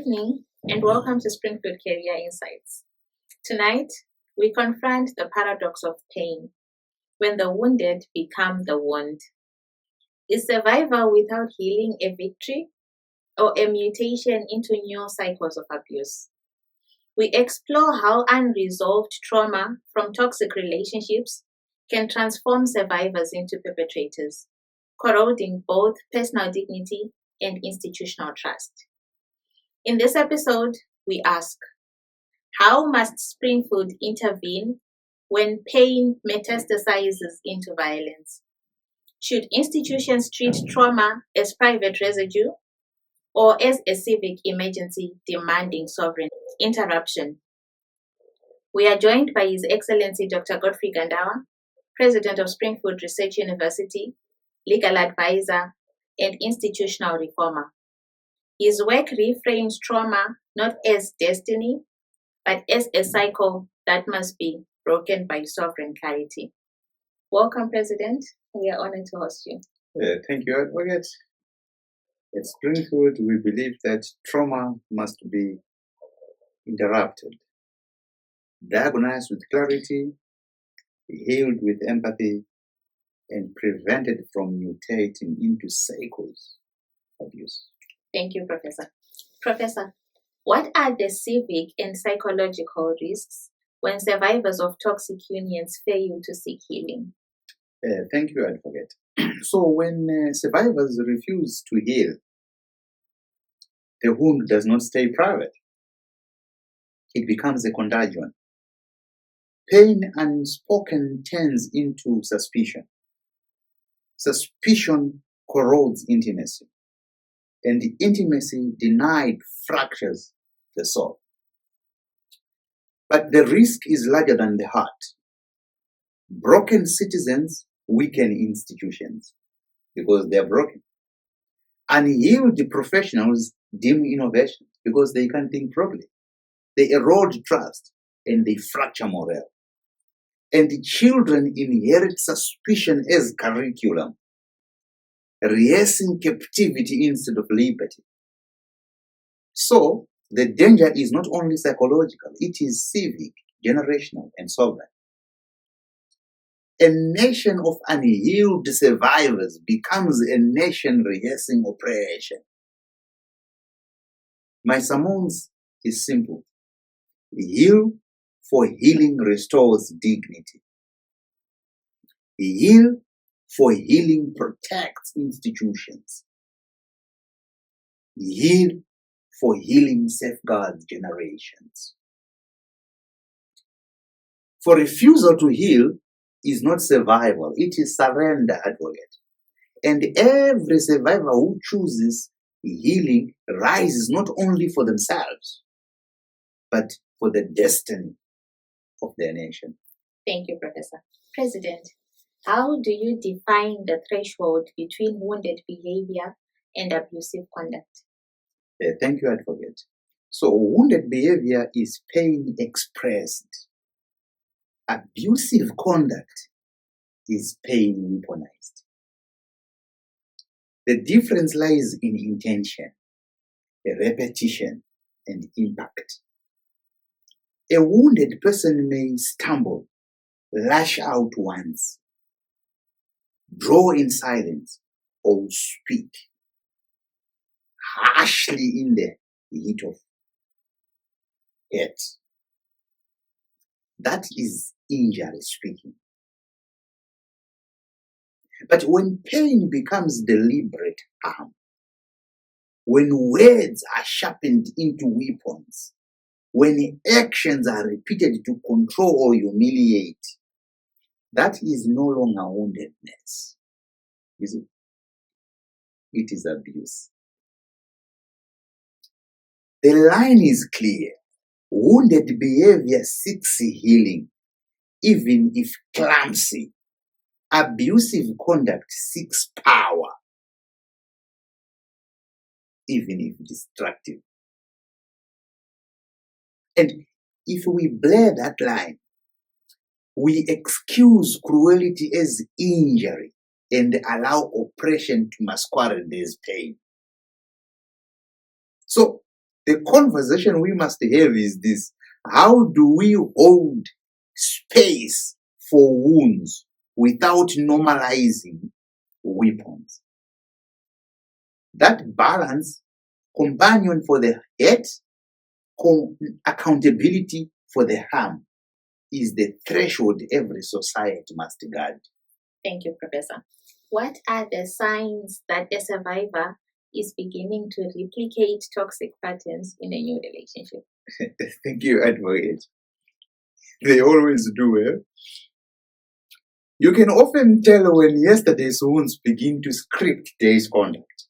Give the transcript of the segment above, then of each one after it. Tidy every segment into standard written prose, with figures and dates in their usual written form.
evening and welcome to Springfield Career Insights. Tonight, we confront the paradox of pain when the wounded become the wound. Is survival without healing a victory or a mutation into new cycles of abuse? We explore how unresolved trauma from toxic relationships can transform survivors into perpetrators, corroding both personal dignity and institutional trust. In this episode, we ask, how must Springfield intervene when pain metastasizes into violence? Should institutions treat trauma as private residue or as a civic emergency demanding sovereign interruption? We are joined by His Excellency Dr. Godfrey Gandawa, President of Springfield Research University, legal advisor, and institutional reformer. His work reframes trauma not as destiny, but as a cycle that must be broken by sovereign clarity. Welcome, President. We are honored to host you. Thank you, Advocate. At Springfield, we believe that trauma must be interrupted, diagnosed with clarity, healed with empathy, and prevented from mutating into cycles of abuse. Thank you, Professor. Professor, what are the civic and psychological risks when survivors of toxic unions fail to seek healing? Thank you, Advocate. So when survivors refuse to heal, the wound does not stay private. It becomes a contagion. Pain unspoken turns into suspicion. Suspicion corrodes intimacy. And the intimacy denied fractures the soul. But the risk is larger than the heart. Broken citizens weaken institutions because they are broken. Unhealed professionals dim innovation because they can't think properly. They erode trust and they fracture morale. And the children inherit suspicion as curriculum, rehearsing captivity instead of liberty. So, the danger is not only psychological, it is civic, generational, and sovereign. A nation of unhealed survivors becomes a nation rehearsing oppression. My summons is simple. Heal, for healing restores dignity. Heal, for healing protects institutions. Heal, for healing safeguards generations. For refusal to heal is not survival, it is surrender, Advocate. And every survivor who chooses healing rises not only for themselves, but for the destiny of their nation. Thank you, Professor. President, how do you define the threshold between wounded behavior and abusive conduct? Thank you, Advocate. So, wounded behavior is pain expressed. Abusive conduct is pain weaponized. The difference lies in intention, repetition, and impact. A wounded person may stumble, lash out once, draw in silence, or speak harshly in the heat of hate. That is injury speaking. But when pain becomes deliberate harm, when words are sharpened into weapons, when actions are repeated to control or humiliate, that is no longer woundedness. You see? It is abuse. The line is clear. Wounded behavior seeks healing, even if clumsy. Abusive conduct seeks power, even if destructive. And if we blur that line, we excuse cruelty as injury and allow oppression to masquerade as pain. So, The conversation we must have is this: how do we hold space for wounds without normalizing weapons? That balance, companion for the hurt, accountability for the harm, is the threshold every society must guard. Thank you, Professor. What are the signs that a survivor is beginning to replicate toxic patterns in a new relationship? Thank you, Advocate. They always do, eh? You can often tell when yesterday's wounds begin to script today's conduct.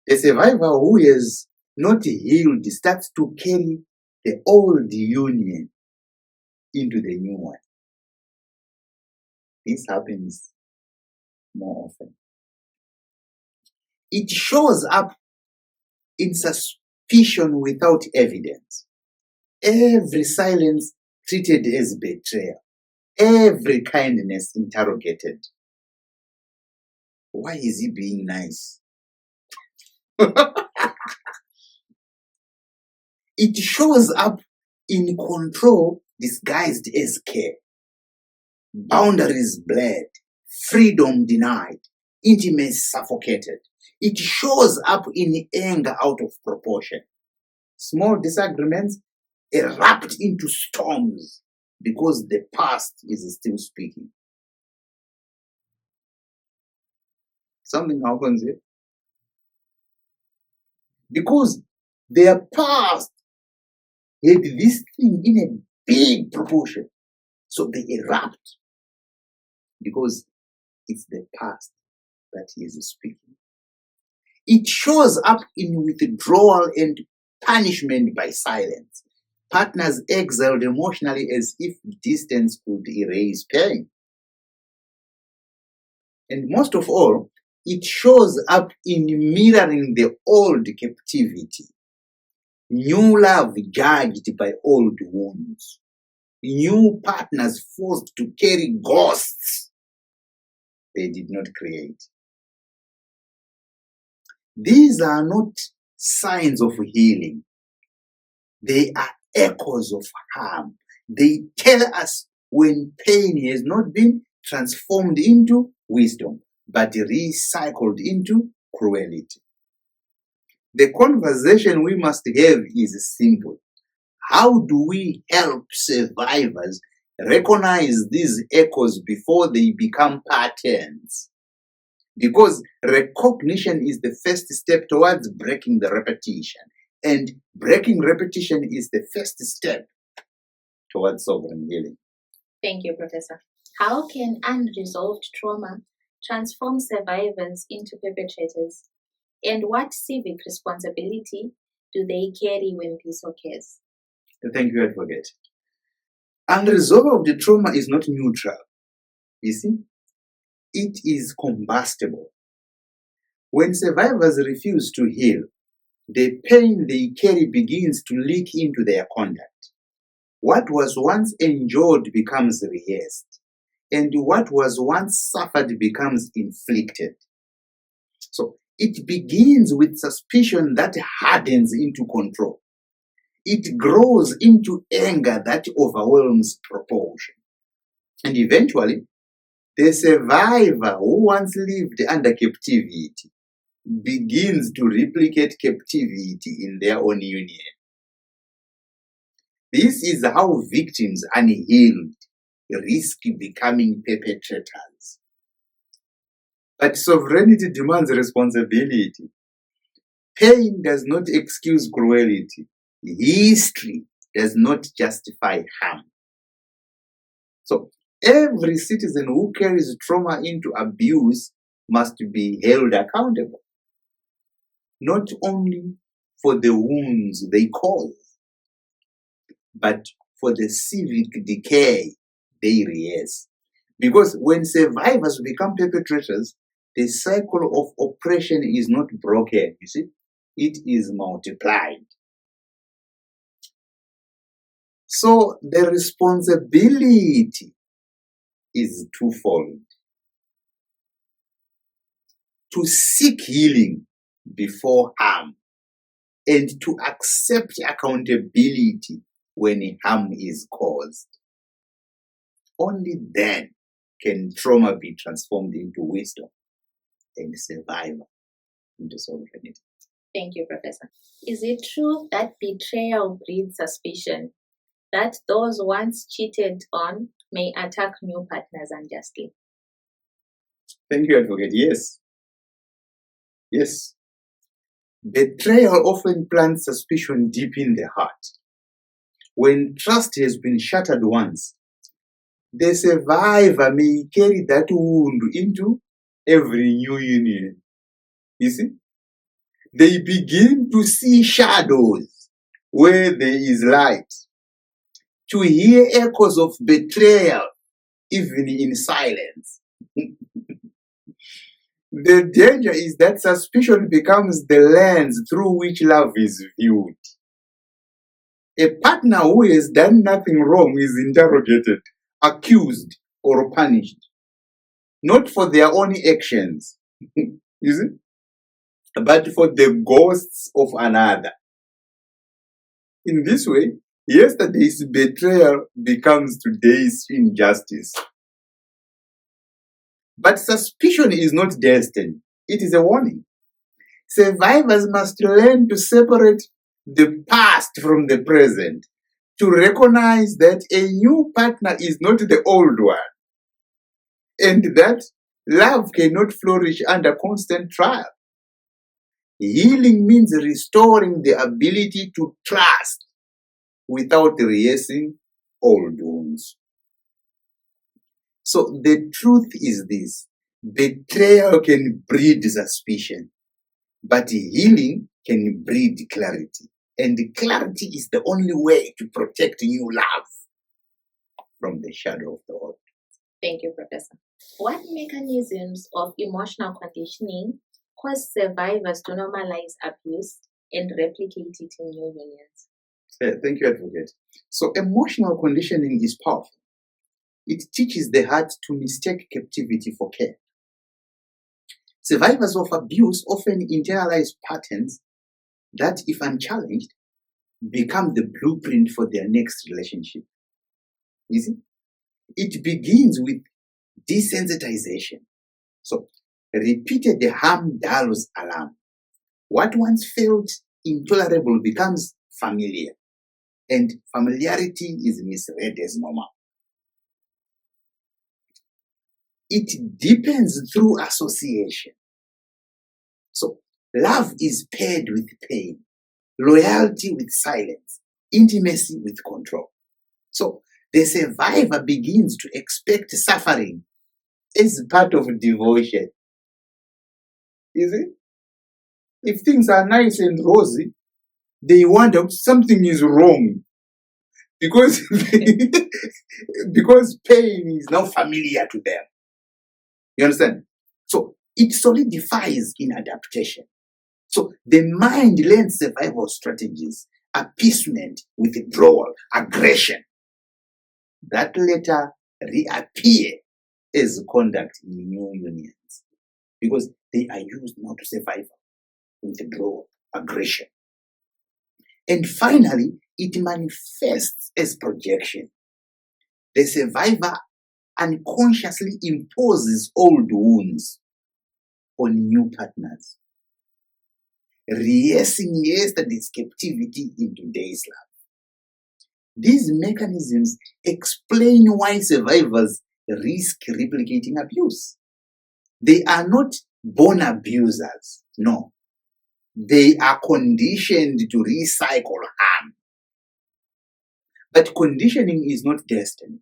A survivor who has not healed starts to carry the old union into the new one. This happens more often. It shows up in suspicion without evidence. Every silence treated as betrayal. Every kindness interrogated. Why is he being nice? It shows up in control disguised as care. Boundaries blurred, freedom denied, intimacy suffocated. It shows up in anger out of proportion. Small disagreements erupt into storms because the past is still speaking. Something happens here. Because their past had this thing in a big proportion. So they erupt because it's the past that he is speaking. It shows up in withdrawal and punishment by silence. Partners exiled emotionally as if distance could erase pain. And most of all, it shows up in mirroring the old captivity. New love judged by old wounds. New partners forced to carry ghosts they did not create. These are not signs of healing. They are echoes of harm. They tell us when pain has not been transformed into wisdom, but recycled into cruelty. The conversation we must have is simple. How do we help survivors recognize these echoes before they become patterns? Because recognition is the first step towards breaking the repetition. And breaking repetition is the first step towards sovereign healing. Thank you, Professor. How can unresolved trauma transform survivors into perpetrators? And what civic responsibility do they carry when peace occurs? Thank you, Advocate. Unresolved trauma is not neutral. You see, it is combustible. When survivors refuse to heal, the pain they carry begins to leak into their conduct. What was once enjoyed becomes rehearsed, and what was once suffered becomes inflicted. So it begins with suspicion that hardens into control. It grows into anger that overwhelms proportion. And eventually, the survivor who once lived under captivity begins to replicate captivity in their own union. This is how victims unhealed risk becoming perpetrators. But sovereignty demands responsibility. Pain does not excuse cruelty. History does not justify harm. So every citizen who carries trauma into abuse must be held accountable, not only for the wounds they cause, but for the civic decay they rehearse. Because when survivors become perpetrators, the cycle of oppression is not broken, you see, it is multiplied. So the responsibility is twofold. To seek healing before harm, and to accept accountability when harm is caused. Only then can trauma be transformed into wisdom and survival into sovereignty. Thank you, Professor. Is it true that betrayal breeds suspicion, that those once cheated on may attack new partners unjustly? Thank you, Advocate. Yes. Yes. Betrayal often plants suspicion deep in the heart. When trust has been shattered once, the survivor may carry that wound into every new union. You see? They begin to see shadows where there is light, to hear echoes of betrayal, even in silence. The danger is that suspicion becomes the lens through which love is viewed. A partner who has done nothing wrong is interrogated, accused, or punished, not for their own actions, you see, but for the ghosts of another. In this way, yesterday's betrayal becomes today's injustice. But suspicion is not destiny, it is a warning. Survivors must learn to separate the past from the present, to recognize that a new partner is not the old one, and that love cannot flourish under constant trial. Healing means restoring the ability to trust without rehearsing old wounds. So the truth is this: betrayal can breed suspicion, but healing can breed clarity. And clarity is the only way to protect new love from the shadow of the old. Thank you, Professor. What mechanisms of emotional conditioning cause survivors to normalize abuse and replicate it in new unions? Thank you, Advocate. So emotional conditioning is powerful. It teaches the heart to mistake captivity for care. Survivors of abuse often internalize patterns that, if unchallenged, become the blueprint for their next relationship. You see? It begins with desensitization. So, repeated harm dulls alarm. What once felt intolerable becomes familiar, and familiarity is misread as normal. It deepens through association. So, love is paired with pain, loyalty with silence, intimacy with control. So, the survivor begins to expect suffering as part of devotion. You see? If things are nice and rosy, they wonder something is wrong because, because pain is now familiar to them. You understand? So it solidifies in adaptation. So the mind learns survival strategies, appeasement, withdrawal, aggression, that later reappear as conduct in new unions because they are used now to survival, withdrawal, aggression. And finally, it manifests as projection. The survivor unconsciously imposes old wounds on new partners, rehearsing yesterday's captivity in today's love. These mechanisms explain why survivors risk replicating abuse. They are not born abusers, no. They are conditioned to recycle harm. But conditioning is not destiny.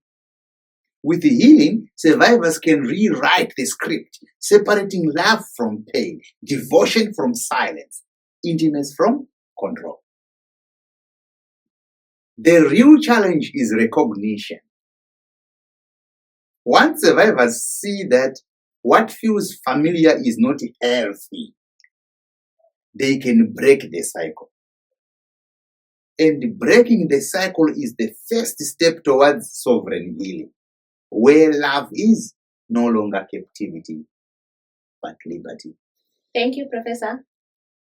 With healing, survivors can rewrite the script, separating love from pain, devotion from silence, intimacy from control. The real challenge is recognition. Once survivors see that what feels familiar is not healthy, they can break the cycle. And breaking the cycle is the first step towards sovereign healing, where love is no longer captivity, but liberty. Thank you, Professor.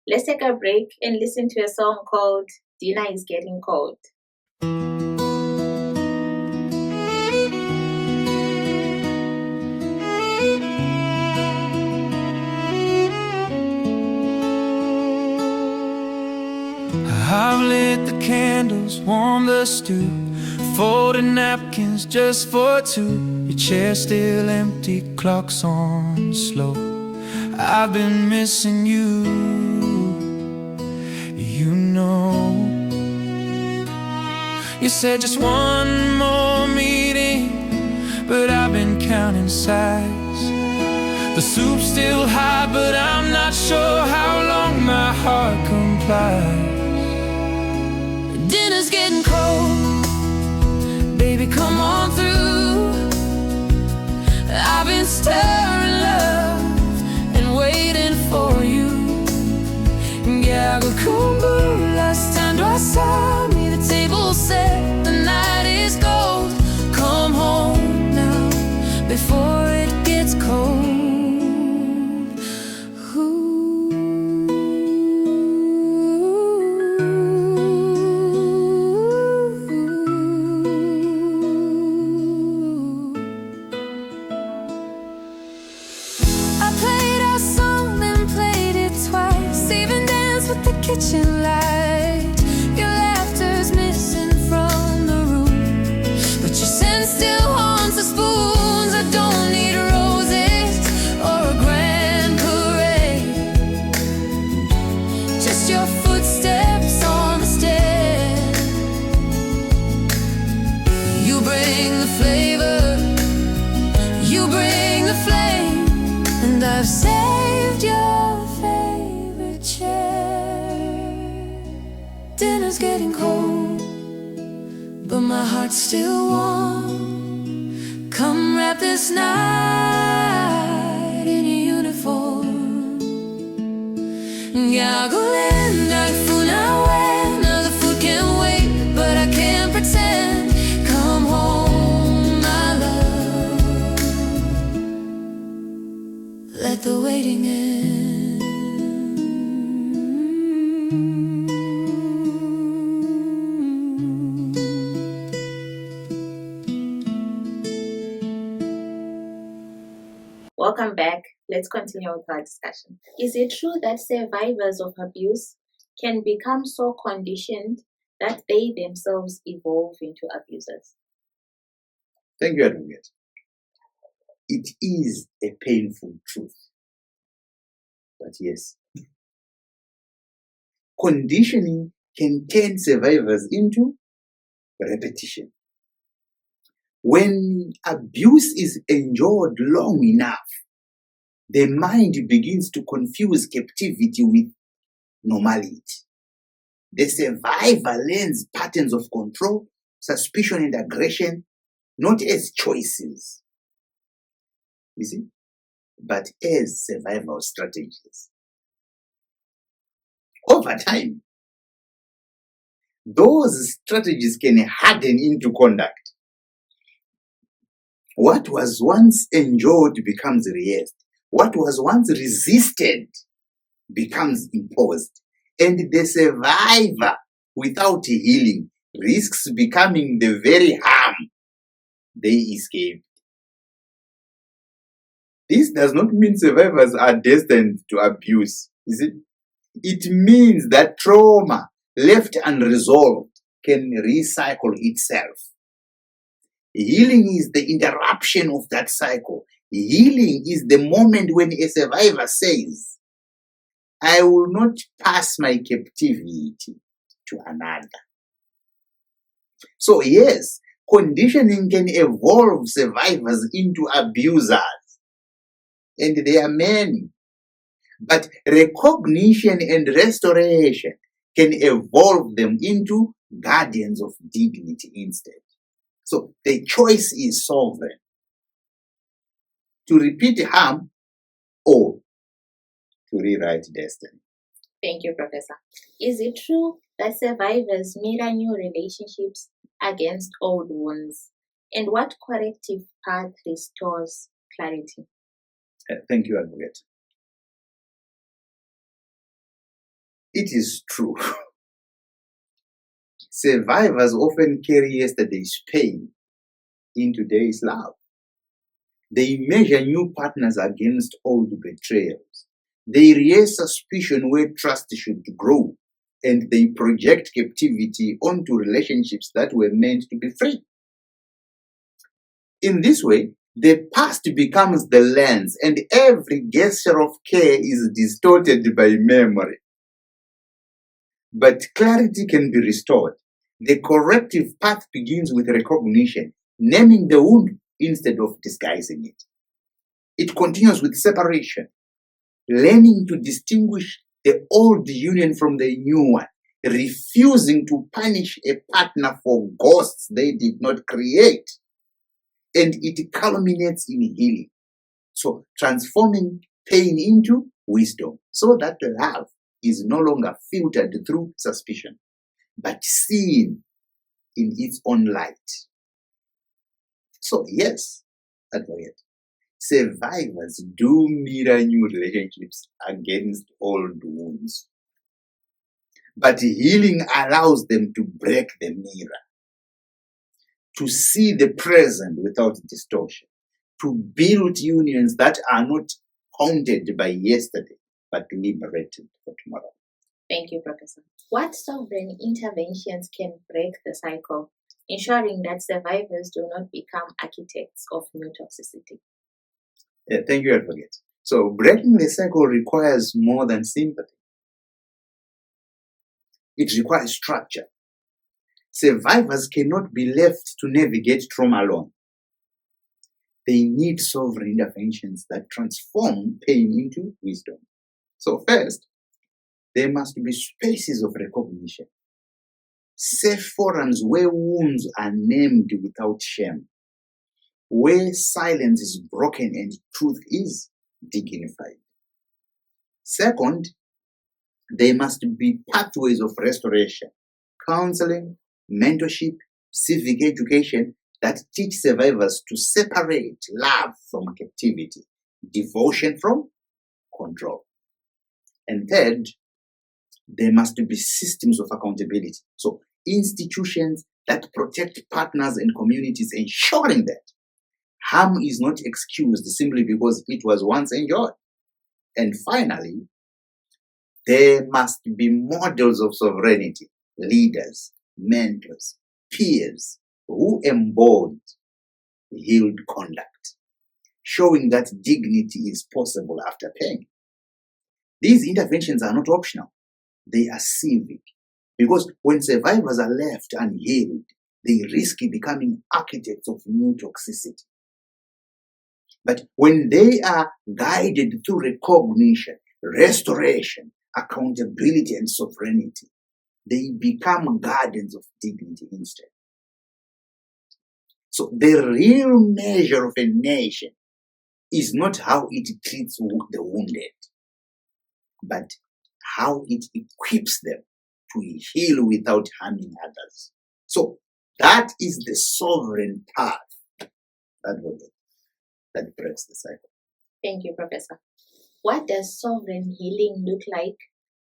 Let's take a break and listen to a song called Dinner is Getting Cold. I've lit the candles, warmed the stew, folded napkins just for two. Your chair's still empty, clock's on slow. I've been missing you, you know. You said just one more meeting, but I've been counting sides. The soup's still hot, but I'm not sure how long my heart complies. Dinner's getting cold, baby, come on through. I've been stirring love and waiting for you. Kumbu, last time I saw me, the table set, the night is gold. Come home now, before it gets cold. Kitchen light, your laughter's missing from the room, but your scent still haunts the spoons. I don't need roses or a grand parade, just your footsteps on the stair. You bring the flavor, you bring the flame, and I've saved your favorite chair. Dinner's getting cold, but my heart's still warm. Come wrap this night in your uniform. Yagolinda funawe, now the food can wait, but I can't pretend. Come home, my love. Let the waiting end. Welcome back. Let's continue with our discussion. Is it true that survivors of abuse can become so conditioned that they themselves evolve into abusers? Thank you, Advocate. It is a painful truth. But yes, conditioning can turn survivors into repetition. When abuse is endured long enough, the mind begins to confuse captivity with normality. The survivor learns patterns of control, suspicion, and aggression, not as choices, you see, but as survival strategies. Over time, those strategies can harden into conduct. What was once enjoyed becomes rehearsed. What was once resisted becomes imposed. And the survivor, without healing, risks becoming the very harm they escaped. This does not mean survivors are destined to abuse, is it? It means that trauma left unresolved can recycle itself. Healing is the interruption of that cycle. Healing is the moment when a survivor says, I will not pass my captivity to another. So yes, conditioning can evolve survivors into abusers. And there are many. But recognition and restoration can evolve them into guardians of dignity instead. So the choice is sovereign. To repeat harm or to rewrite destiny. Thank you, Professor. Is it true that survivors mirror new relationships against old wounds? And what corrective path restores clarity? Thank you, Advocate. It is true. Survivors often carry yesterday's pain into today's love. They measure new partners against old betrayals. They raise suspicion where trust should grow, and they project captivity onto relationships that were meant to be free. In this way, the past becomes the lens, and every gesture of care is distorted by memory. But clarity can be restored. The corrective path begins with recognition, naming the wound instead of disguising it. It continues with separation, learning to distinguish the old union from the new one, refusing to punish a partner for ghosts they did not create. And it culminates in healing. So transforming pain into wisdom so that love is no longer filtered through suspicion, but seen in its own light. So yes, advocate, survivors do mirror new relationships against old wounds. But healing allows them to break the mirror, to see the present without distortion, to build unions that are not haunted by yesterday, but liberated for tomorrow. Thank you, Professor. What sovereign interventions can break the cycle, ensuring that survivors do not become architects of new toxicity? Thank you, advocate. So breaking the cycle requires more than sympathy. It requires structure. Survivors cannot be left to navigate trauma alone. They need sovereign interventions that transform pain into wisdom. So first, there must be spaces of recognition, safe forums where wounds are named without shame, where silence is broken and truth is dignified. Second, there must be pathways of restoration, counseling, mentorship, civic education that teach survivors to separate love from captivity, devotion from control. And third, there must be systems of accountability. So institutions that protect partners and communities, ensuring that harm is not excused simply because it was once enjoyed. And finally, there must be models of sovereignty, leaders, mentors, peers who embody healed conduct, showing that dignity is possible after pain. These interventions are not optional, they are civic, because when survivors are left unhealed, they risk becoming architects of new toxicity. But when they are guided through recognition, restoration, accountability, and sovereignty, they become guardians of dignity instead. So the real measure of a nation is not how it treats the wounded, but how it equips them to heal without harming others. So that is the sovereign path that breaks the cycle. Thank you, Professor. What does sovereign healing look like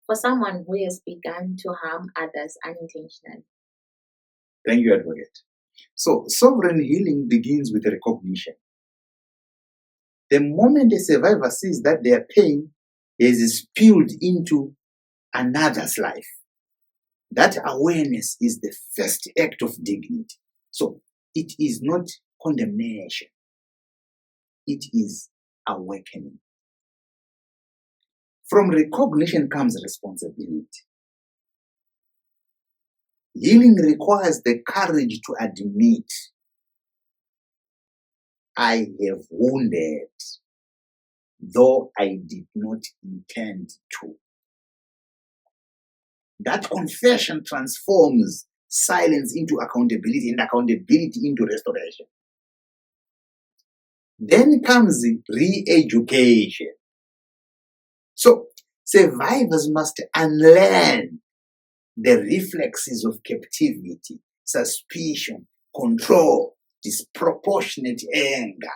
for someone who has begun to harm others unintentionally? Thank you, advocate. So sovereign healing begins with recognition. The moment a survivor sees that their pain is spilled into another's life, that awareness is the first act of dignity. So it is not condemnation, it is awakening. From recognition comes responsibility. Healing requires the courage to admit, I have wounded, though I did not intend to. That confession transforms silence into accountability and accountability into restoration. Then comes re-education. So survivors must unlearn the reflexes of captivity, suspicion, control, disproportionate anger,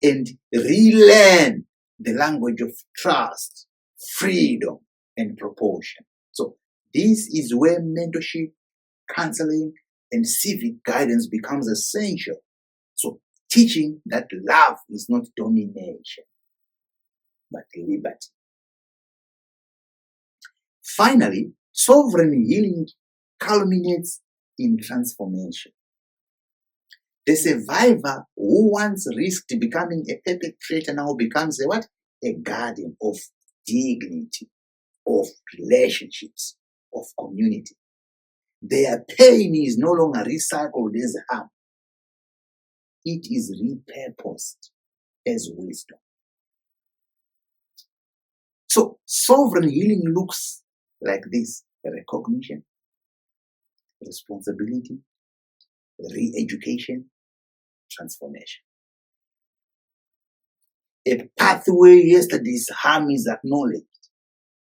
and relearn the language of trust, freedom, and proportion. So this is where mentorship, counseling, and civic guidance becomes essential. So teaching that love is not domination, but liberty. Finally, sovereign healing culminates in transformation. The survivor who once risked becoming a perpetrator now becomes a what? A guardian of dignity, of relationships, of community. Their pain is no longer recycled as harm. It is repurposed as wisdom. So sovereign healing looks like this: recognition, responsibility, re-education, transformation. A pathway yesterday's harm is acknowledged,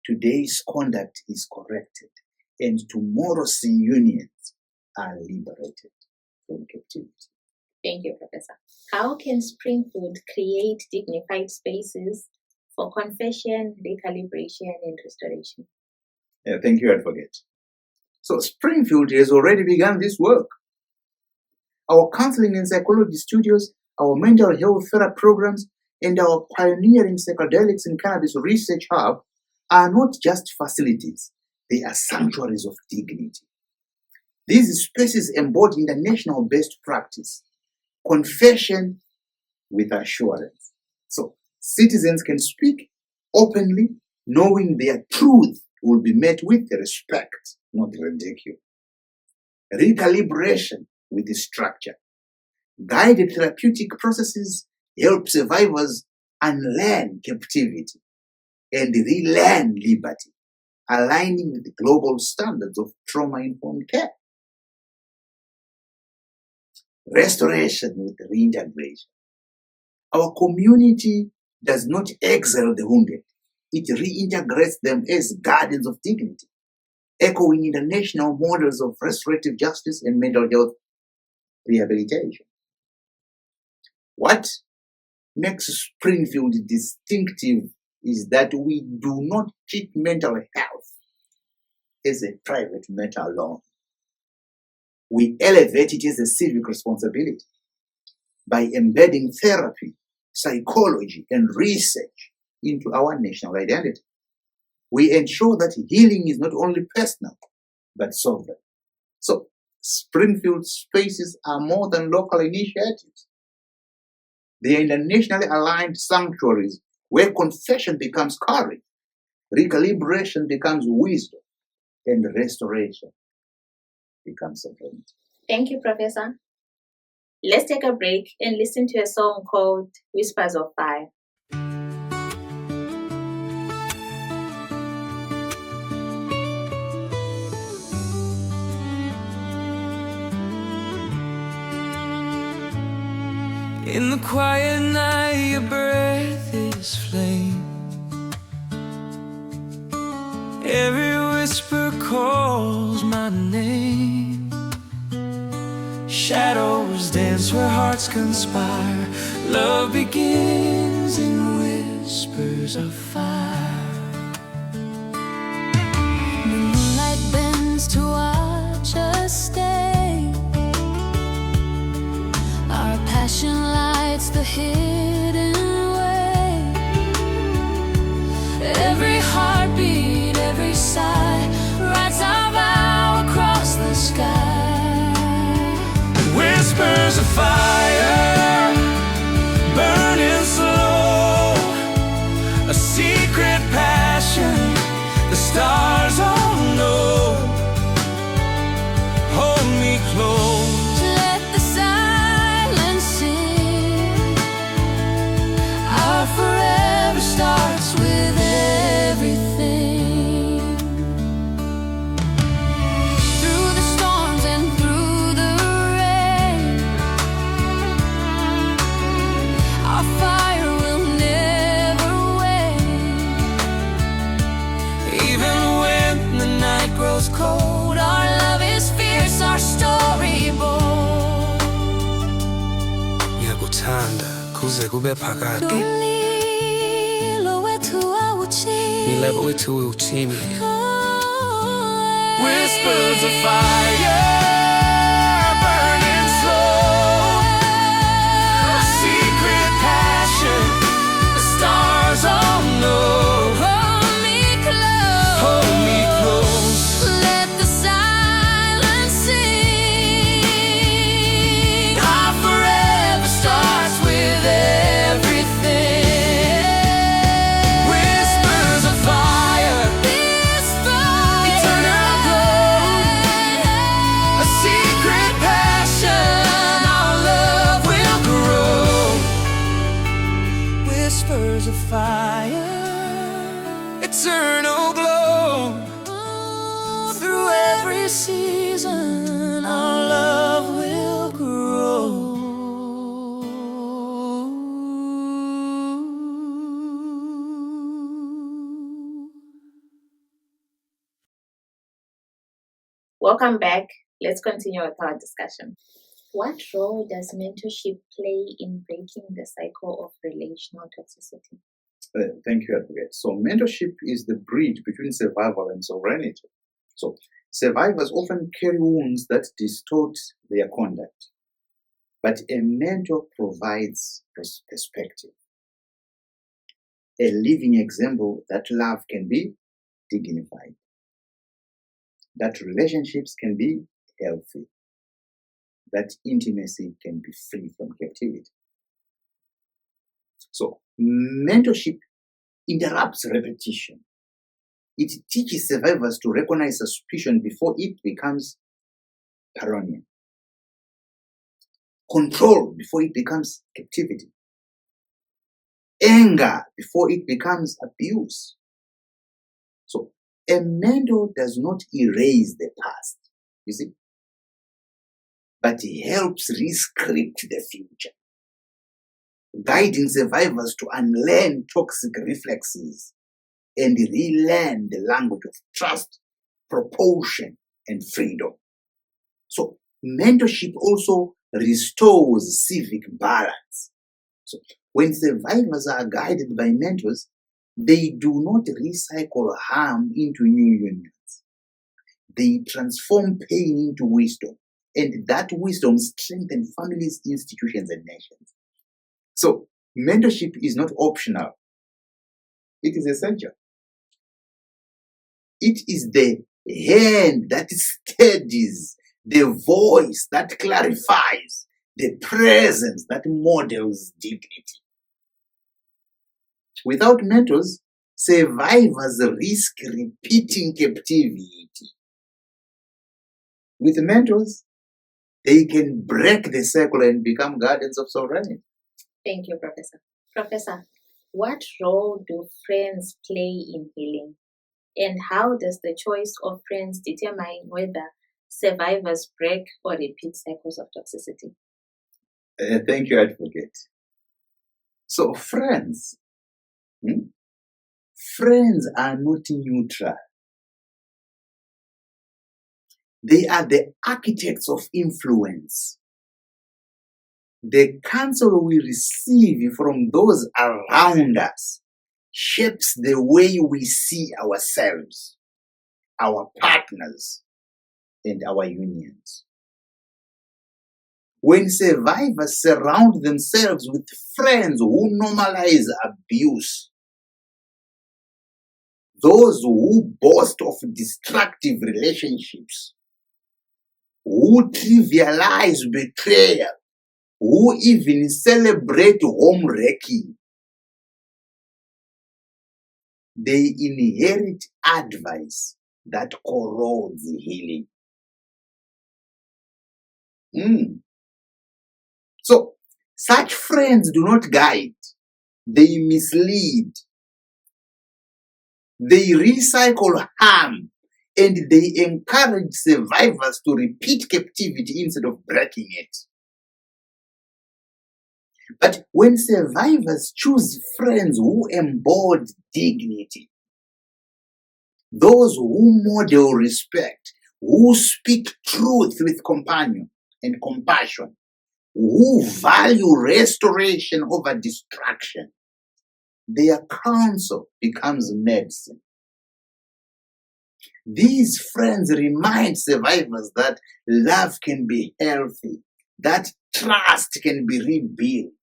today's conduct is corrected, and tomorrow's unions are liberated from captivity. Thank you, Professor. How can Springfield create dignified spaces for confession, recalibration, and restoration? Thank you, Advocate. So Springfield has already begun this work. Our counseling and psychology studios, our mental health therapy programs, and our pioneering psychedelics and cannabis research hub are not just facilities, they are sanctuaries of dignity. These spaces embody international best practice, confession with assurance. So citizens can speak openly, knowing their truth will be met with respect, not ridicule. Recalibration with structure. Guided therapeutic processes help survivors unlearn captivity and relearn liberty, aligning with the global standards of trauma-informed care. Restoration with reintegration. Our community does not exile the wounded. It reintegrates them as guardians of dignity, echoing international models of restorative justice and mental health rehabilitation. What makes Springfield distinctive is that we do not treat mental health as a private matter alone. We elevate it as a civic responsibility by embedding therapy, psychology, and research into our national identity. We ensure that healing is not only personal, but sovereign. So, Springfield spaces are more than local initiatives. They are internationally aligned sanctuaries where confession becomes courage, recalibration becomes wisdom, and restoration becomes sovereignty. Thank you, Professor. Let's take a break and listen to a song called Whispers of Fire. In the quiet night, your breath is flame. Every whisper calls my name. Shadows dance where hearts conspire. Love begins in whispers of fire. The moonlight bends to watch us stay. Our passion lights the hidden way. Every heartbeat, every sigh writes our vow across the sky. Whispers of fire, burning slow. A secret passion the stars all know. Hold me close. Let the silence sing. Our forever starts with everything. Through the storms and through the rain, our fire will never wane. Even when the night grows cold, our love is fierce, our story bold. Ngiyakuthanda kuze kube phakade Umlilo wethu awutshintshe. love wetu uchimi. Whispers of fire burning slow, a secret passion the stars all know. Hold me close, let the silence sing. Our forever starts with everything. Whispers of fire, eternal glow, a secret passion, our love will grow. Whispers of fire, eternal glow, through every season, our love will grow. Welcome back. Let's continue with our discussion. What role does mentorship play in breaking the cycle of relational toxicity? Thank you, Advocate. So mentorship is the bridge between survival and sovereignty. So survivors often carry wounds that distort their conduct, but a mentor provides perspective, a living example that love can be dignified, that relationships can be healthy, that intimacy can be free from captivity. So mentorship interrupts repetition. It teaches survivors to recognize suspicion before it becomes paranoia, control before it becomes captivity, anger before it becomes abuse. So a mentor does not erase the past, you see, but he helps rescript the future, guiding survivors to unlearn toxic reflexes and relearn the language of trust, proportion, and freedom. So mentorship also restores civic balance. So when survivors are guided by mentors, they do not recycle harm into new unions. They transform pain into wisdom, and that wisdom strengthens families, institutions, and nations. So mentorship is not optional. It is essential. It is the hand that steadies, the voice that clarifies, the presence that models dignity. Without mentors, survivors risk repeating captivity. With mentors, they can break the cycle and become guardians of sovereignty. Thank you, Professor. Professor, what role do friends play in healing? And how does the choice of friends determine whether survivors break or repeat cycles of toxicity? Thank you, Advocate. So friends are not neutral. They are the architects of influence. The counsel we receive from those around us shapes the way we see ourselves, our partners, and our unions. When survivors surround themselves with friends who normalize abuse, those who boast of destructive relationships, who trivialize betrayal, who even celebrate home wrecking, they inherit advice that corrodes healing. So, such friends do not guide, they mislead, they recycle harm, and they encourage survivors to repeat captivity instead of breaking it. But when survivors choose friends who embody dignity, those who model respect, who speak truth with compassion and compassion, who value restoration over destruction, their counsel becomes medicine. These friends remind survivors that love can be healthy, that trust can be rebuilt,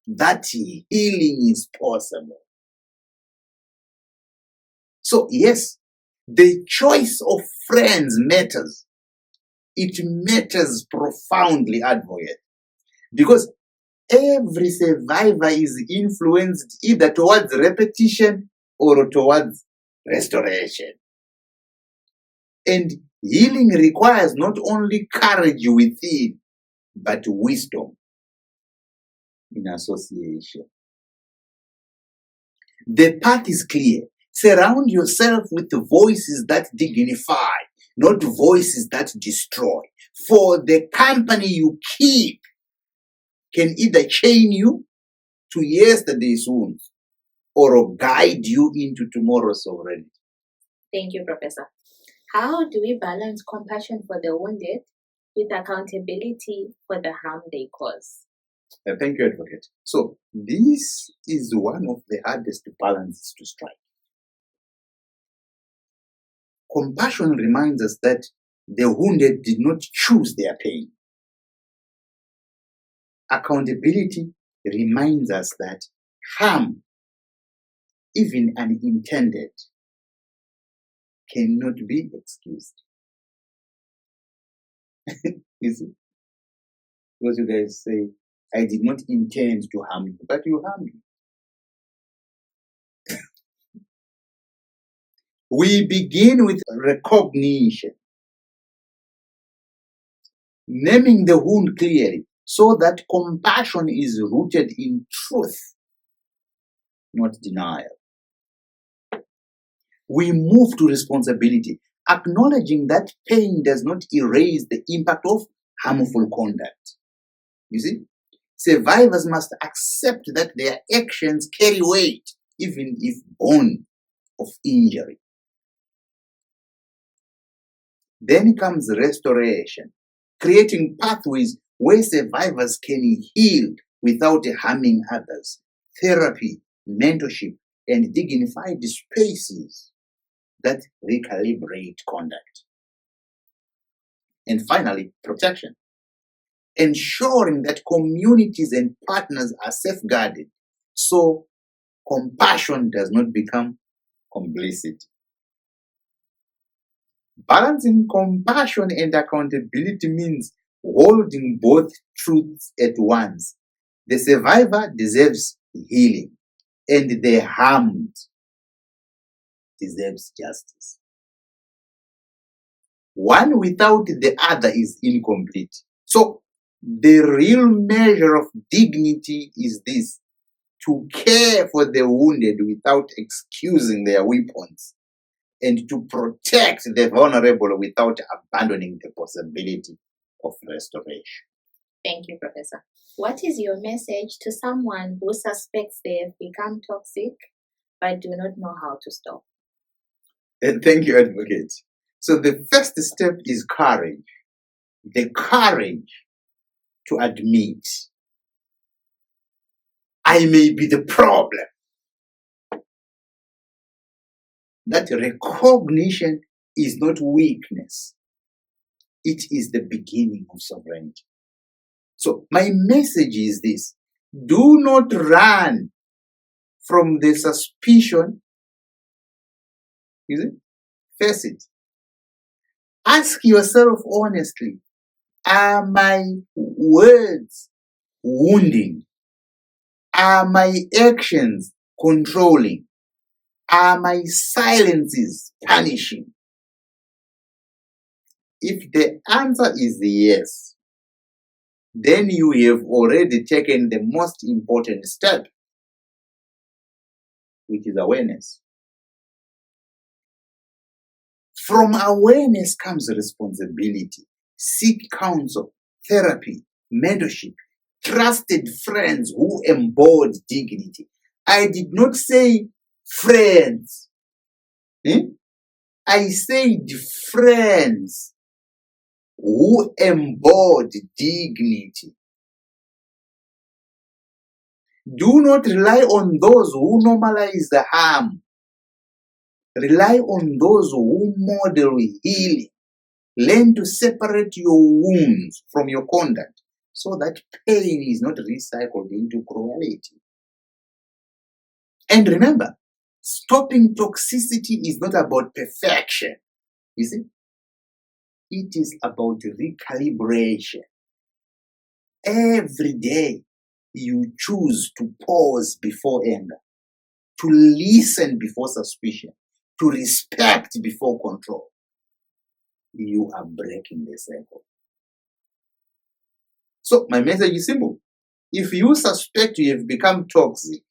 that healing is possible. So, yes, the choice of friends matters. It matters profoundly, advocate, because every survivor is influenced either towards repetition or towards restoration. And healing requires not only courage within, but wisdom in association. The path is clear. Surround yourself with voices that dignify, not voices that destroy. For the company you keep can either chain you to yesterday's wounds or guide you into tomorrow's sovereignty. Thank you, Professor. How do we balance compassion for the wounded with accountability for the harm they cause? Thank you, Advocate. So, this is one of the hardest balances to strike. Compassion reminds us that the wounded did not choose their pain. Accountability reminds us that harm, even unintended, cannot be excused. You see? Because you guys say, I did not intend to harm you, but you harmed me. We begin with recognition, naming the wound clearly, so that compassion is rooted in truth, not denial. We move to responsibility, acknowledging that pain does not erase the impact of harmful conduct. You see, survivors must accept that their actions carry weight, even if born of injury. Then comes restoration, creating pathways where survivors can heal without harming others. Therapy, mentorship, and dignified spaces that recalibrate conduct. And finally, protection, ensuring that communities and partners are safeguarded so compassion does not become complicity. Balancing compassion and accountability means holding both truths at once. The survivor deserves healing, and the harmed deserves justice. One without the other is incomplete. So, the real measure of dignity is this: to care for the wounded without excusing their weapons, and to protect the vulnerable without abandoning the possibility of restoration. Thank you, Professor. What is your message to someone who suspects they have become toxic but do not know how to stop? And thank you, Advocate. So the first step is courage. The courage to admit, I may be the problem. That recognition is not weakness. It is the beginning of sovereignty. So my message is this: do not run from the suspicion. Face it. Ask yourself honestly, are my words wounding? Are my actions controlling? Are my silences punishing? If the answer is yes, then you have already taken the most important step, which is awareness. From awareness comes responsibility. Seek counsel, therapy, mentorship, trusted friends who embody dignity. I did not say friends. I said friends who embody dignity. Do not rely on those who normalize the harm. Rely on those who model healing. Learn to separate your wounds from your conduct so that pain is not recycled into cruelty. And remember, stopping toxicity is not about perfection. You see? It is about recalibration. Every day, you choose to pause before anger, to listen before suspicion, to respect before control. You are breaking the cycle. So my message is simple. If you suspect you have become toxic,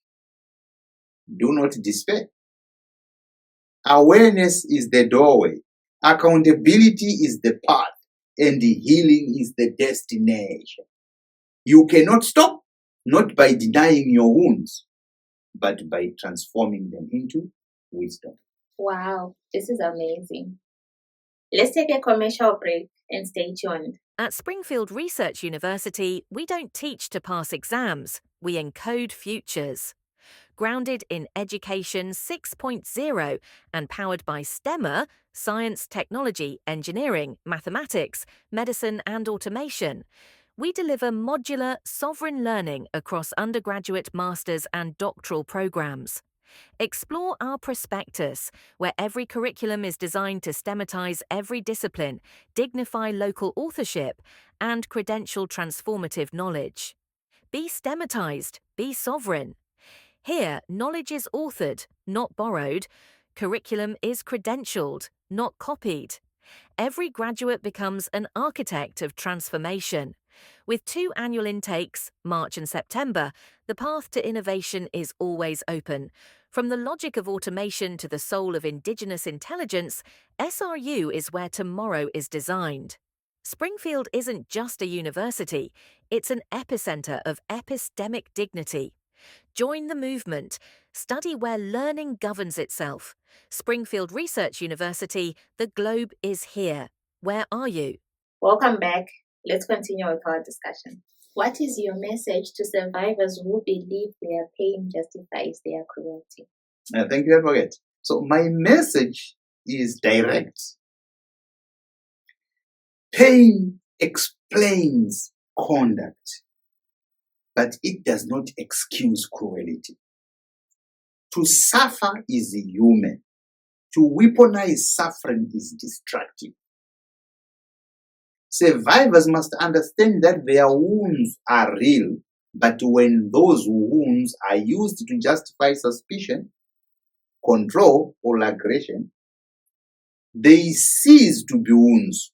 do not despair. Awareness is the doorway. Accountability is the path. And healing is the destination. You cannot stop, not by denying your wounds, but by transforming them into wisdom. Wow, this is amazing. Let's take a commercial break and stay tuned. At Springfield Research University, we don't teach to pass exams, we encode futures. Grounded in Education 6.0 and powered by STEMA, science, technology, engineering, mathematics, medicine and automation, we deliver modular, sovereign learning across undergraduate, master's and doctoral programs. Explore our prospectus, where every curriculum is designed to stematize every discipline, dignify local authorship, and credential transformative knowledge. Be stematized, be sovereign. Here, knowledge is authored, not borrowed. Curriculum is credentialed, not copied. Every graduate becomes an architect of transformation. With 2 annual intakes, March and September, the path to innovation is always open. From the logic of automation to the soul of indigenous intelligence, SRU is where tomorrow is designed. Springfield isn't just a university, it's an epicenter of epistemic dignity. Join the movement. Study where learning governs itself. Springfield Research University, the globe is here. Where are you? Welcome back. Let's continue with our discussion. What is your message to survivors who believe their pain justifies their cruelty? Thank you, Advocate. So my message is direct. Pain explains conduct, but it does not excuse cruelty. To suffer is human. To weaponize suffering is destructive. Survivors must understand that their wounds are real, but when those wounds are used to justify suspicion, control, or aggression, they cease to be wounds.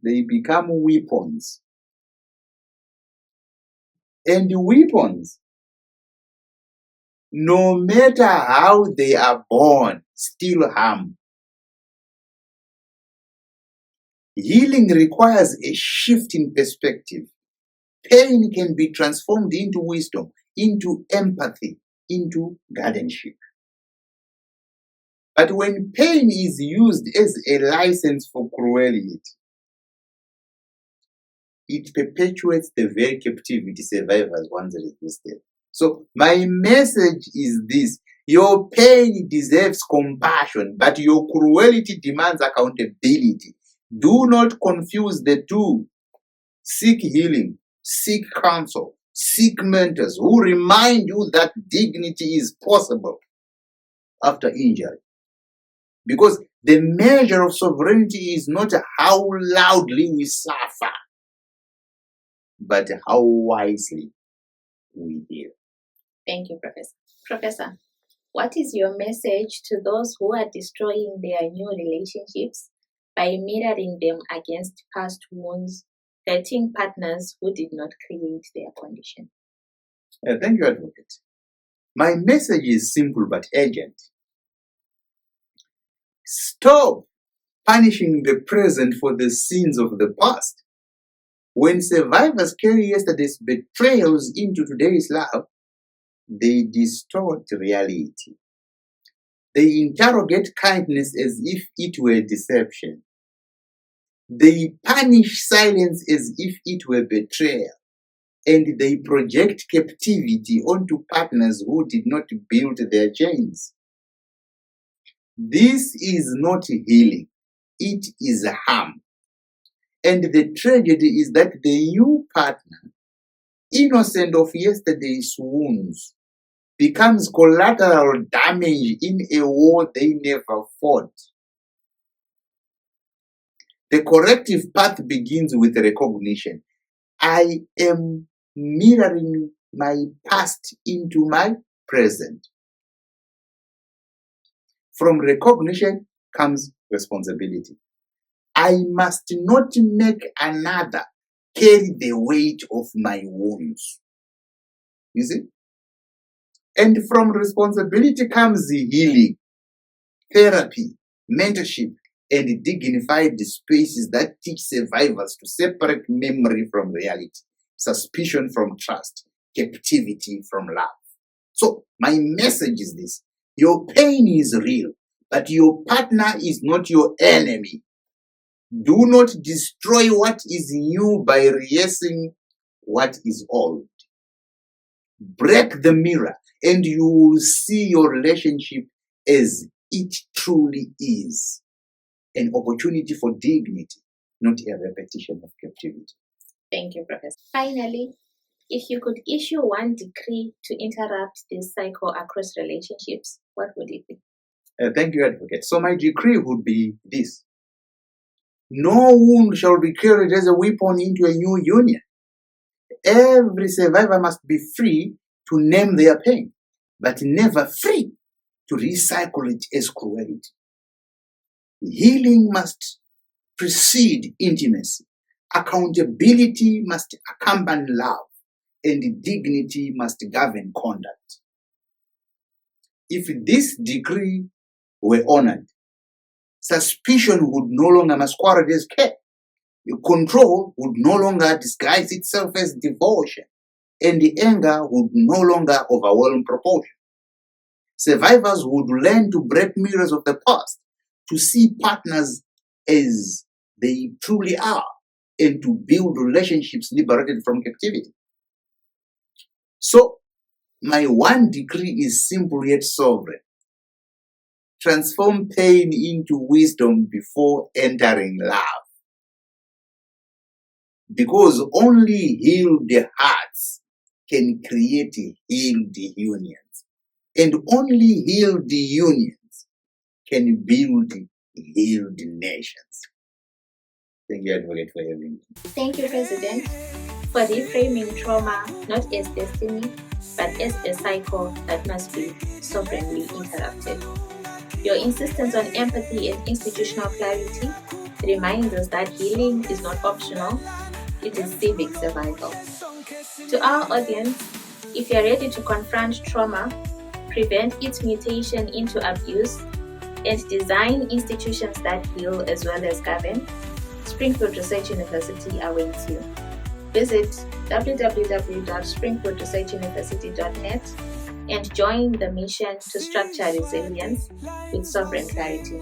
They become weapons. And weapons, no matter how they are born, still harm. Healing requires a shift in perspective. Pain can be transformed into wisdom, into empathy, into guardianship. But when pain is used as a license for cruelty, it perpetuates the very captivity survivors once resisted. So my message is this: your pain deserves compassion, but your cruelty demands accountability. Do not confuse the two. Seek healing, seek counsel, seek mentors who remind you that dignity is possible after injury. Because the measure of sovereignty is not how loudly we suffer, but how wisely we heal. Thank you, Professor. Professor, what is your message to those who are destroying their new relationships by mirroring them against past wounds, dating partners who did not create their condition? Thank you, Advocate. My message is simple but urgent. Stop punishing the present for the sins of the past. When survivors carry yesterday's betrayals into today's love, they distort reality. They interrogate kindness as if it were deception. They punish silence as if it were betrayal. and they project captivity onto partners who did not build their chains. This is not healing, it is harm. And the tragedy is that the new partner, innocent of yesterday's wounds, becomes collateral damage in a war they never fought. The corrective path begins with recognition. I am mirroring my past into my present. From recognition comes responsibility. I must not make another carry the weight of my wounds. You see? And from responsibility comes the healing, therapy, mentorship, and dignified spaces that teach survivors to separate memory from reality, suspicion from trust, captivity from love. So my message is this: your pain is real, but your partner is not your enemy. Do not destroy what is new by rehearsing what is old. Break the mirror and you will see your relationship as it truly is. An opportunity for dignity, not a repetition of captivity. Thank you, Professor. Finally, if you could issue one decree to interrupt this cycle across relationships, what would it be? Thank you, Advocate. So my decree would be this: no wound shall be carried as a weapon into a new union. Every survivor must be free to name their pain, but never free to recycle it as cruelty. Healing must precede intimacy. Accountability must accompany love, and dignity must govern conduct. If this decree were honored, suspicion would no longer masquerade as care. Control would no longer disguise itself as devotion, and the anger would no longer overwhelm proportion. Survivors would learn to break mirrors of the past, to see partners as they truly are, and to build relationships liberated from captivity. So, my one decree is simple yet sovereign. Transform pain into wisdom before entering love. Because only healed hearts can create healed unions. And only healed unions can build healed nations. Thank you, Advocate, for having me. Thank you, President, for reframing trauma not as destiny, but as a cycle that must be sovereignly interrupted. Your insistence on empathy and institutional clarity reminds us that healing is not optional, it is civic survival. To our audience, if you're ready to confront trauma, prevent its mutation into abuse, and design institutions that heal as well as govern, Springfield Research University awaits you. Visit www.springfieldresearchuniversity.net and join the mission to structure resilience with sovereign clarity.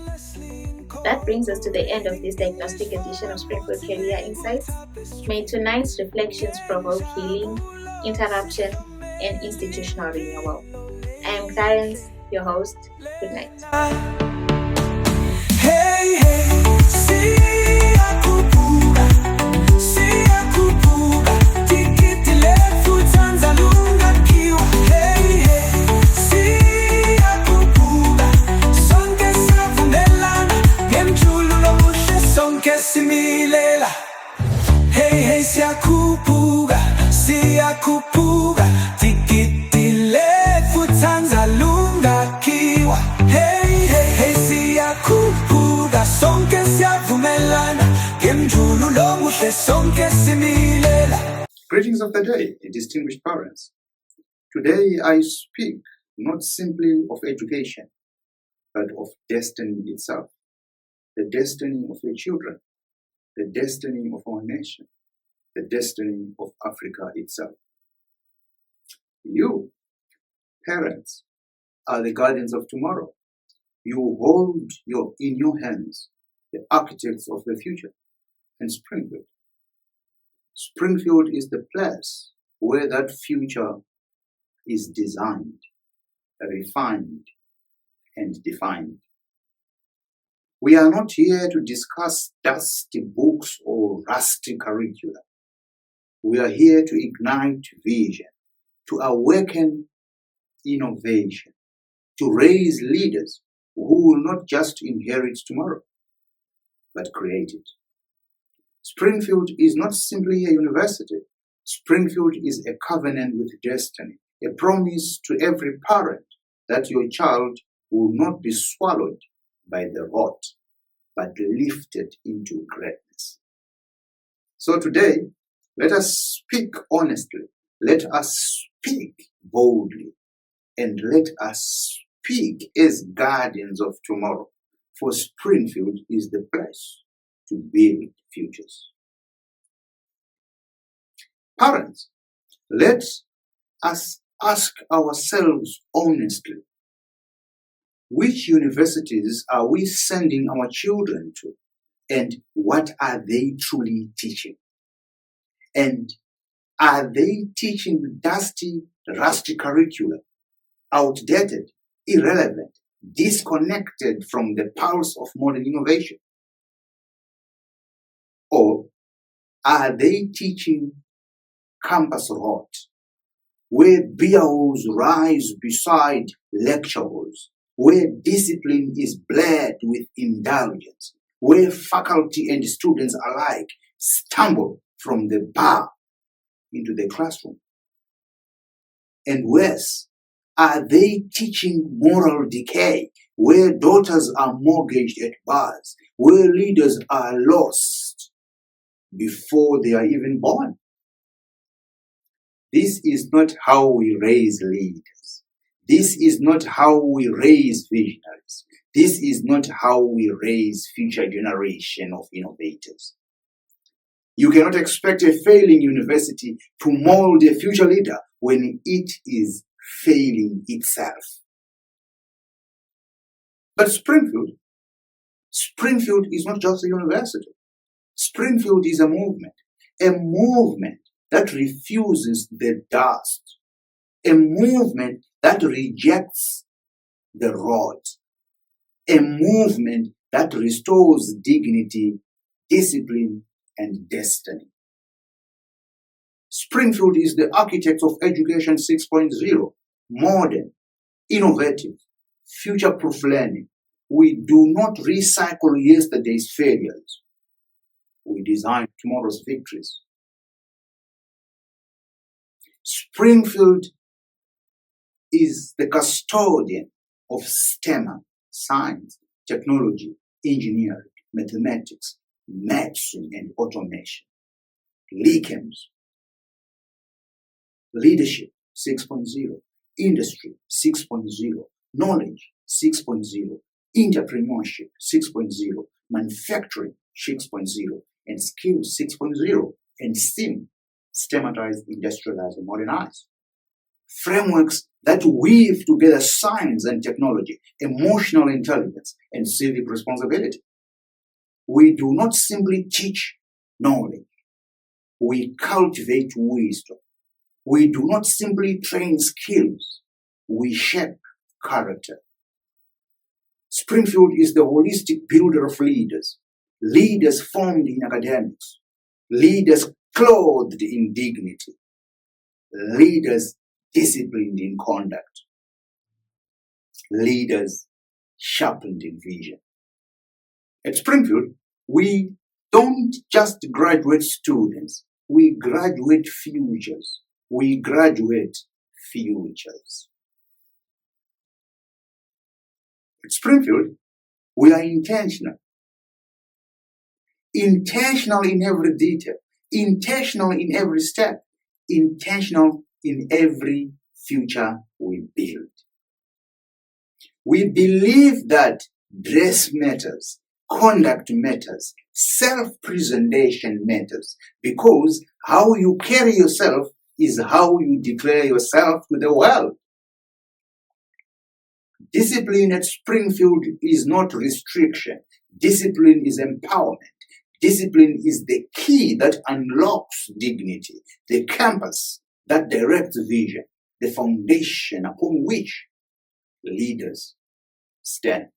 That brings us to the end of this diagnostic edition of Springfield Career Insights. May tonight's reflections provoke healing, interruption, and institutional renewal. I am Clarence, your host. Good night. Hey, hey, siyakhuphuka, siyakhuphuka, tikiti lethu Tanzania kiwa. Hey, hey, siyakhuphuka, sonke siyavumelana, ngemjululo muhle sonke similela. Hey, hey, siyakhuphuka, siyakhuphuka, tikiti lethu Tanzania kiwa. Hey, hey, hey, siyakhuphuka, sonke siyavumelana, ngemjululo muhle sonke similela. Greetings of the day, distinguished parents. Today I speak not simply of education, but of destiny itself. The destiny of your children, the destiny of our nation, the destiny of Africa itself. You, parents, are the guardians of tomorrow. You hold in your hands the architects of the future. And Springfield is the place where that future is designed, refined, and defined. We are not here to discuss dusty books or rusty curricula. We are here to ignite vision, to awaken innovation, to raise leaders who will not just inherit tomorrow, but create it. Springfield is not simply a university. Springfield is a covenant with destiny, a promise to every parent that your child will not be swallowed by the rot, but lifted into greatness. So today, let us speak honestly, let us speak boldly, and let us speak as guardians of tomorrow, for Springfield is the place to build futures. Parents, let us ask ourselves honestly, which universities are we sending our children to, and what are they truly teaching? And are they teaching dusty, rusty curricula, outdated, irrelevant, disconnected from the pulse of modern innovation? Or are they teaching campus rot, where beer halls rise beside lecture halls, where discipline is bled with indulgence, where faculty and students alike stumble from the bar into the classroom? And worse, are they teaching moral decay, where daughters are mortgaged at bars, where leaders are lost before they are even born? This is not how we raise leaders. This is not how we raise visionaries. This is not how we raise future generation of innovators. You cannot expect a failing university to mold a future leader when it is failing itself. But Springfield is not just a university. Springfield is a movement that refuses the dust, a movement that rejects the rod, a movement that restores dignity, discipline, and destiny. Springfield is the architect of Education 6.0, modern, innovative, future-proof learning. We do not recycle yesterday's failures. We design tomorrow's victories. Springfield is the custodian of STEM, science, technology, engineering, mathematics, medicine, and automation. LECAMS, Leadership 6.0, Industry 6.0, Knowledge 6.0, Entrepreneurship 6.0, Manufacturing 6.0, and Skills 6.0, and STEM, Stematize, Industrialize, and Modernize. Frameworks that weave together science and technology, emotional intelligence, and civic responsibility. We do not simply teach knowledge. We cultivate wisdom. We do not simply train skills. We shape character. Springfield is the holistic builder of leaders. Leaders formed in academics. Leaders clothed in dignity. Leaders disciplined in conduct. Leaders sharpened in vision. At Springfield, we don't just graduate students. We graduate futures. We graduate futures. At Springfield, we are intentional. Intentional in every detail. Intentional in every step. Intentional in every future we build. We believe that dress matters, conduct matters, self-presentation matters, because how you carry yourself is how you declare yourself to the world. Discipline at Springfield is not restriction. Discipline is empowerment. Discipline is the key that unlocks dignity. The campus that directs vision, the foundation upon which leaders stand.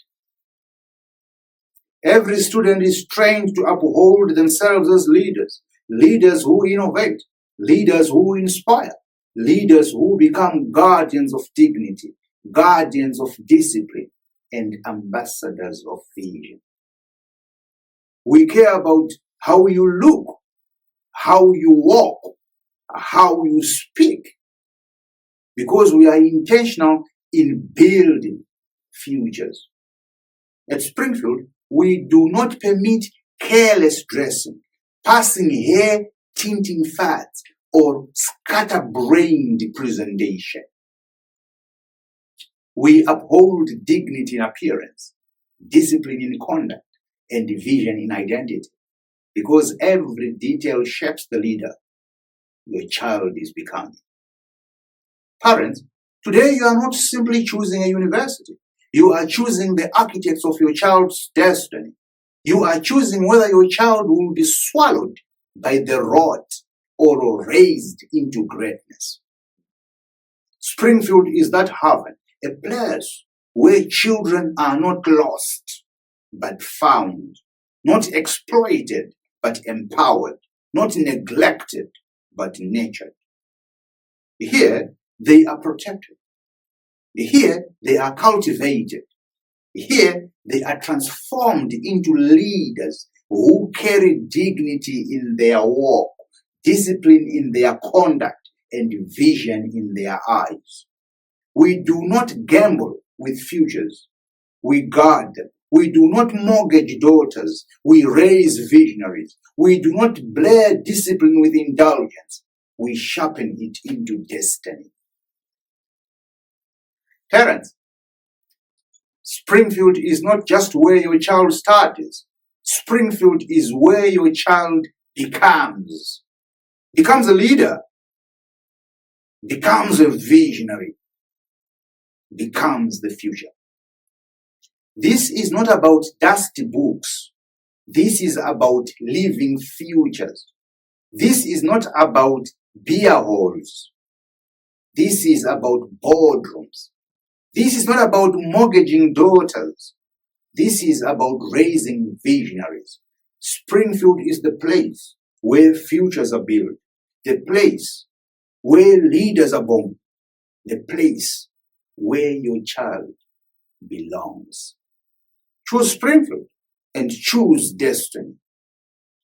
Every student is trained to uphold themselves as leaders, leaders who innovate, leaders who inspire, leaders who become guardians of dignity, guardians of discipline, and ambassadors of vision. We care about how you look, how you walk, how you speak, because we are intentional in building futures. At Springfield, we do not permit careless dressing, passing hair, tinting fads, or scatterbrained presentation. We uphold dignity in appearance, discipline in conduct, and vision in identity, because every detail shapes the leader your child is becoming. Parents, today you are not simply choosing a university. You are choosing the architects of your child's destiny. You are choosing whether your child will be swallowed by the rod or raised into greatness. Springfield is that haven, a place where children are not lost, but found, not exploited, but empowered, not neglected, but nurtured. Here, they are protected. Here, they are cultivated. Here, they are transformed into leaders who carry dignity in their walk, discipline in their conduct, and vision in their eyes. We do not gamble with futures. We guard them. We do not mortgage daughters. We raise visionaries. We do not blare discipline with indulgence. We sharpen it into destiny. Parents, Springfield is not just where your child studies. Springfield is where your child becomes a leader, becomes a visionary, becomes the future. This is not about dusty books. This is about living futures. This is not about beer halls. This is about boardrooms. This is not about mortgaging daughters. This is about raising visionaries. Springfield is the place where futures are built, the place where leaders are born, the place where your child belongs. Choose Springfield and choose destiny.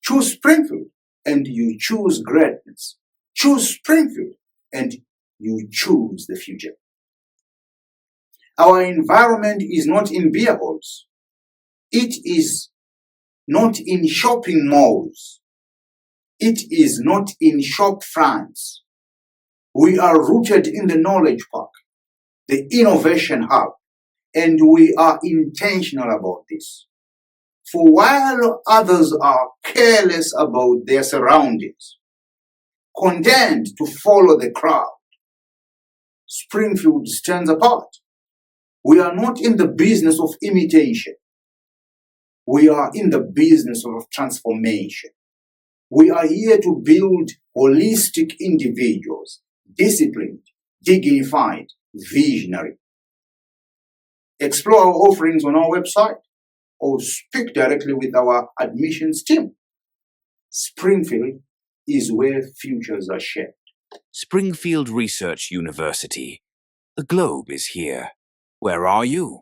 Choose Springfield and you choose greatness. Choose Springfield and you choose the future. Our environment is not in beer halls. It is not in shopping malls. It is not in shop fronts. We are rooted in the knowledge park, the innovation hub, and we are intentional about this. For while others are careless about their surroundings, content to follow the crowd, Springfield stands apart. We are not in the business of imitation. We are in the business of transformation. We are here to build holistic individuals, disciplined, dignified, visionary. Explore our offerings on our website or speak directly with our admissions team. Springfield is where futures are shaped. Springfield Research University. The globe is here. Where are you?